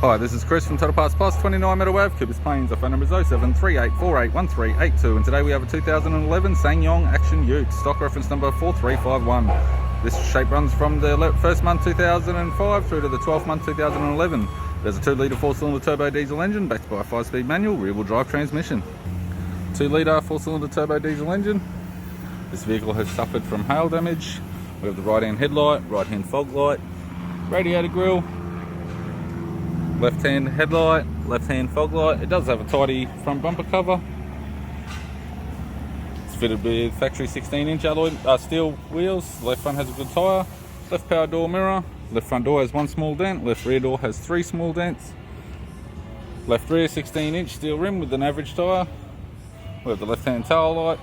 Hi, this is Chris from Total Parts Plus, 29 Meadow Ave, Coopers Plains. Our phone number is 0738481382, and today we have a 2011 Ssangyong Actyon Ute, stock reference number 4351. This shape runs from the first month 2005 through to the 12th month 2011. There's a 2-litre 4-cylinder turbo diesel engine backed by a 5-speed manual rear-wheel drive transmission. 2-litre 4-cylinder turbo diesel engine. This vehicle has suffered from hail damage. We have the right-hand headlight, right-hand fog light, radiator grille, left-hand headlight, left-hand fog light. It does have a tidy front bumper cover. It's fitted with factory 16-inch alloy steel wheels. Left front has a good tyre. Left power door mirror. Left front door has 1 small dent. Left rear door has 3 small dents. Left rear 16-inch steel rim with an average tyre. We have the left-hand tail light.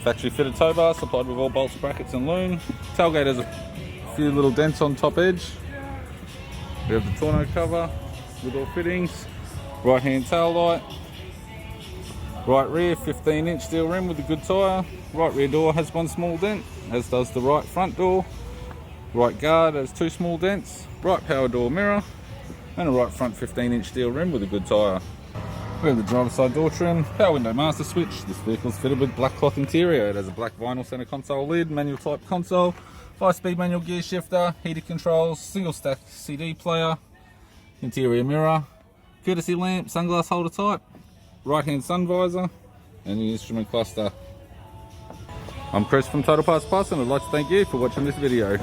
Factory fitted tow bar supplied with all bolts, brackets and loom. Tailgate has a few little dents on top edge. We have the tonneau cover with all fittings, right hand tail light, right rear 15-inch steel rim with a good tyre, right rear door has 1 small dent, as does the right front door, right guard has 2 small dents, right power door mirror, and a right front 15-inch steel rim with a good tyre. We have the driver's side door trim, power window master switch. This vehicle is fitted with black cloth interior. It has a black vinyl centre console lid, manual type console, 5-speed manual gear shifter, heated controls, single stack CD player, interior mirror, courtesy lamp, sunglass holder type, right hand sun visor, and the instrument cluster. I'm Chris from Total Parts Plus, and I'd like to thank you for watching this video.